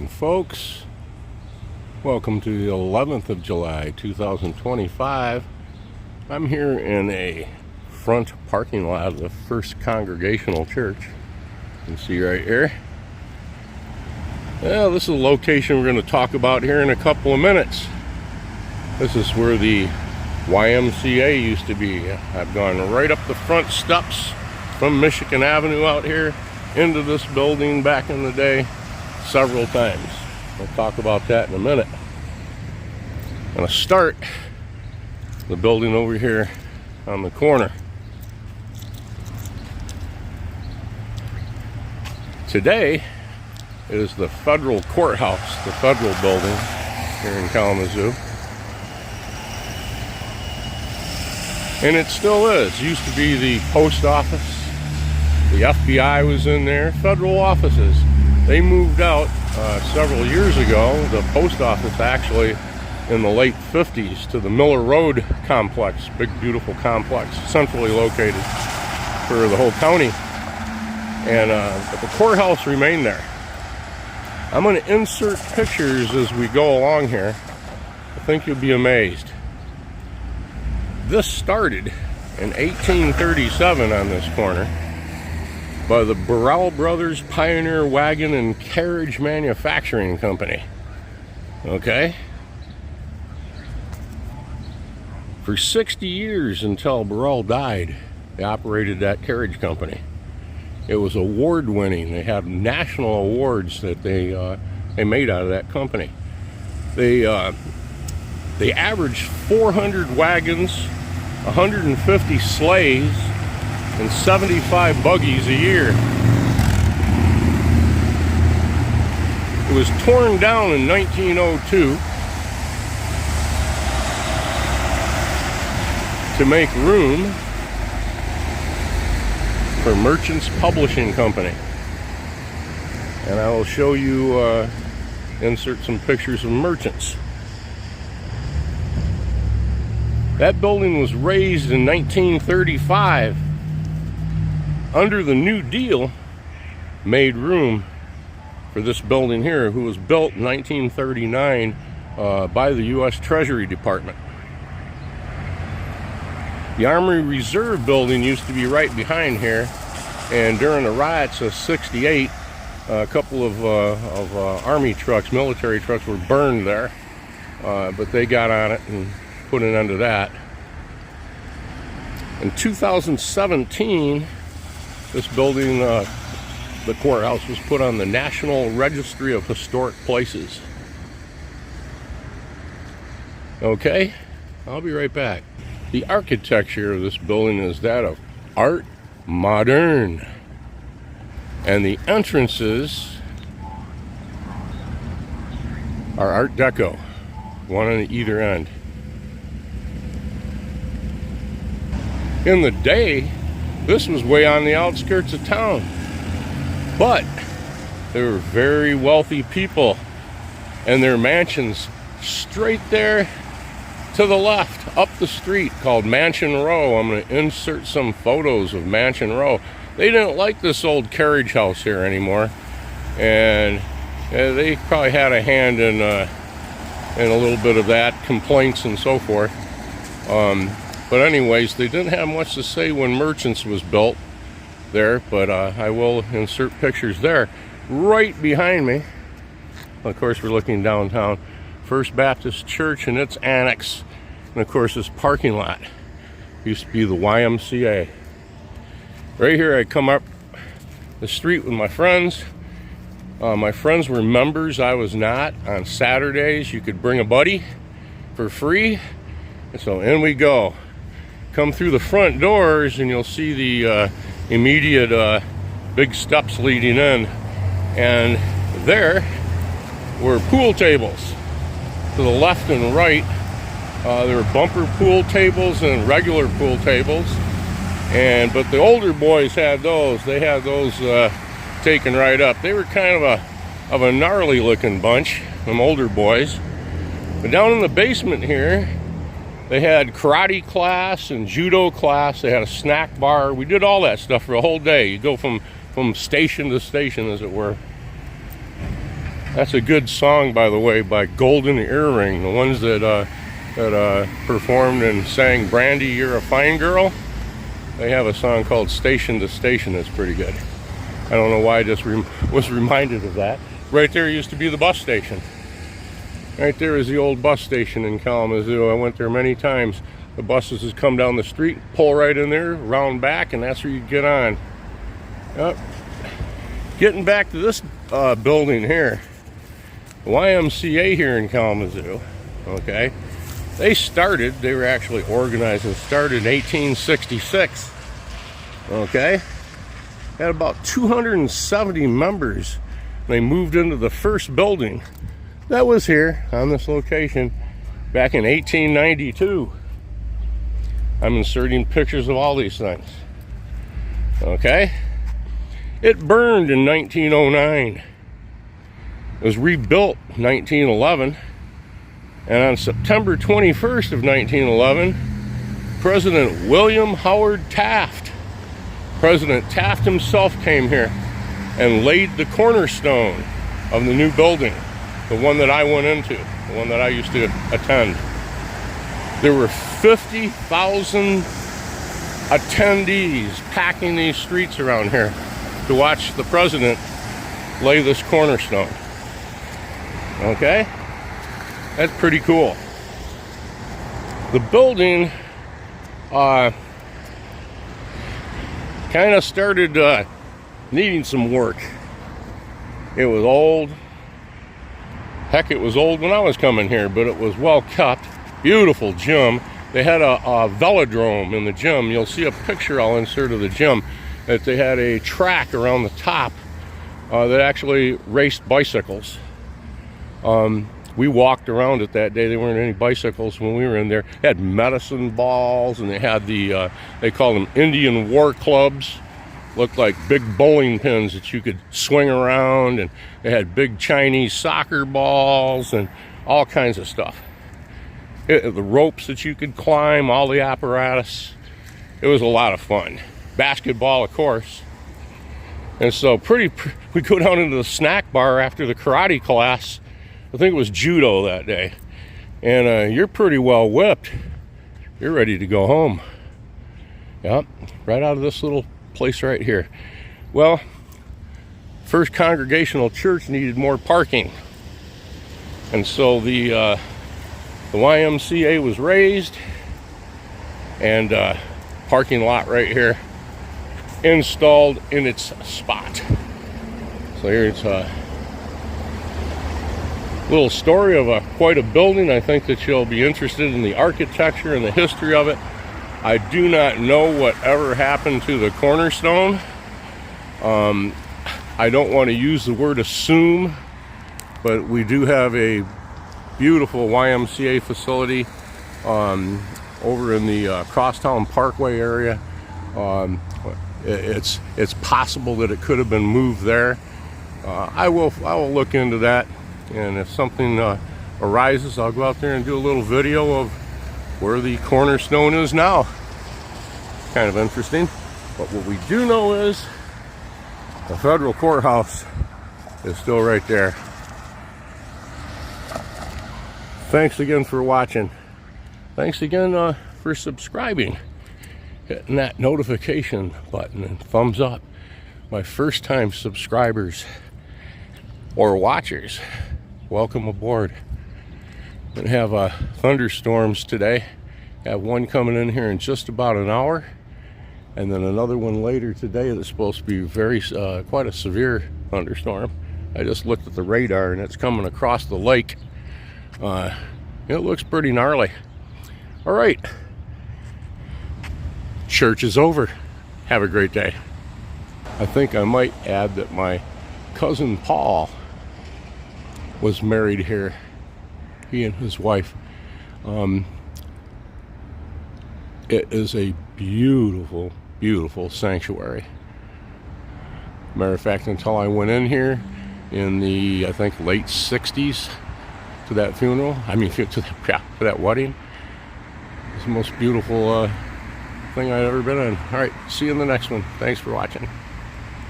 morning, folks. Welcome to the 11th of July 2025. I'm here in a front parking lot of the First Congregational Church. You can see right here. Well, this is a location we're going to talk about here in a couple of minutes. This is where the YMCA used to be. I've gone right up the front steps from Michigan Avenue out here into this building back in the day several times. We'll talk about that in a minute. I'm going to start the building over here on the corner. Today is the federal courthouse, the federal building here in Kalamazoo. And it still is. It used to be the post office. The FBI was in there. Federal offices. They moved out several years ago. The post office actually in the late 50s to the Miller Road complex. Big, beautiful complex. Centrally located for the whole county. And but the courthouse remained there. I'm going to insert pictures as we go along here. I think you'll be amazed. This started in 1837 on this corner by the Burrell Brothers Pioneer Wagon and Carriage Manufacturing Company. Okay? For 60 years until Burrell died, they operated that carriage company. It was award-winning. They had national awards that they made out of that company. They averaged 400 wagons, 150 sleighs, and 75 buggies a year. It was torn down in 1902 to make room for Merchants Publishing Company. And I will show you, insert some pictures of Merchants. That building was raised in 1935. Under the New Deal, made room for this building here, who was built in 1939 by the U.S. Treasury Department. The Army Reserve building used to be right behind here, and during the riots of '68, a couple of Army trucks, military trucks, were burned there, but they got on it and put an end to that. In 2017, this building, the courthouse, was put on the National Registry of Historic Places. Okay, I'll be right back. The architecture of this building is that of Art Moderne. And the entrances are Art Deco, one on either end. In the day, this was way on the outskirts of town. But there were very wealthy people and their mansions straight there to the left, up the street, called Mansion Row. I'm going to insert some photos of Mansion Row. They didn't like this old carriage house here anymore. And they probably had a hand in a little bit of that, complaints and so forth. But anyways, they didn't have much to say when Merchants was built there, but I will insert pictures there. Right behind me, of course, we're looking downtown, First Baptist Church and its annex. And of course, this parking lot used to be the YMCA. Right here, I come up the street with my friends. My friends were members, I was not. On Saturdays, you could bring a buddy for free. And so in we go. Come through the front doors and you'll see the immediate big steps leading in. And there were pool tables to the left and right. There were bumper pool tables and regular pool tables. But the older boys had those. They had those taken right up. They were kind of a gnarly looking bunch, them older boys. But down in the basement here, they had karate class and judo class. They had a snack bar. We did all that stuff for a whole day. You go from station to station, as it were. That's a good song, by the way, by Golden Earring, the ones that performed and sang Brandy, You're a Fine Girl. They have a song called Station to Station that's pretty good. I don't know why I just was reminded of that. Right there used to be the bus station. Right there is the old bus station in Kalamazoo. I went there many times. The buses just come down the street, pull right in there, round back, and that's where you get on. Yep. Getting back to this building here, YMCA here in Kalamazoo, okay? They were actually organized and started in 1866, okay? Had about 270 members. They moved into the first building that was here on this location back in 1892. I'm inserting pictures of all these things, okay? It burned in 1909. It was rebuilt in 1911. And on September 21st of 1911, President William Howard Taft, President Taft himself came here and laid the cornerstone of the new building, the one that I went into, the one that I used to attend. There were 50,000 attendees packing these streets around here to watch the president lay this cornerstone. Okay? That's pretty cool. The building kind of started needing some work. It was old. Heck, it was old when I was coming here, but it was well kept. Beautiful gym. They had a velodrome in the gym. You'll see a picture I'll insert of the gym, that they had a track around the top that actually raced bicycles. We walked around it that day. There weren't any bicycles when we were in there. They had medicine balls, and they had they called them Indian war clubs. Looked like big bowling pins that you could swing around, and they had big Chinese soccer balls and all kinds of stuff. The ropes that you could climb, all the apparatus. It was a lot of fun. Basketball, of course. And so we go down into the snack bar after the karate class. I think it was judo that day. And you're pretty well whipped. You're ready to go home. Yep, right out of this little place right here. Well, First Congregational Church needed more parking. And so the YMCA was raised, and parking lot right here installed in its spot. So here's a little story of quite a building. I think that you'll be interested in the architecture and the history of it. I do not know whatever happened to the cornerstone. I don't want to use the word assume, but we do have a beautiful YMCA facility over in the Crosstown Parkway area. It's possible that it could have been moved there. I will look into that, and if something arises, I'll go out there and do a little video of where the cornerstone is now. Kind of interesting. But what we do know is the federal courthouse is still right there. Thanks again for watching. Thanks again for subscribing, hitting that notification button and thumbs up. My first time subscribers or watchers, welcome aboard. Gonna have thunderstorms today. Have one coming in here in just about an hour, and then another one later today that's supposed to be quite a severe thunderstorm. I just looked at the radar, and it's coming across the lake. It looks pretty gnarly. All right, church is over. Have a great day. I think I might add that my cousin Paul was married here. He and his wife. It is a beautiful, beautiful sanctuary. Matter of fact, until I went in here in the, I think, late 60s to that funeral, to that wedding, it's the most beautiful thing I've ever been in. All right, see you in the next one. Thanks for watching.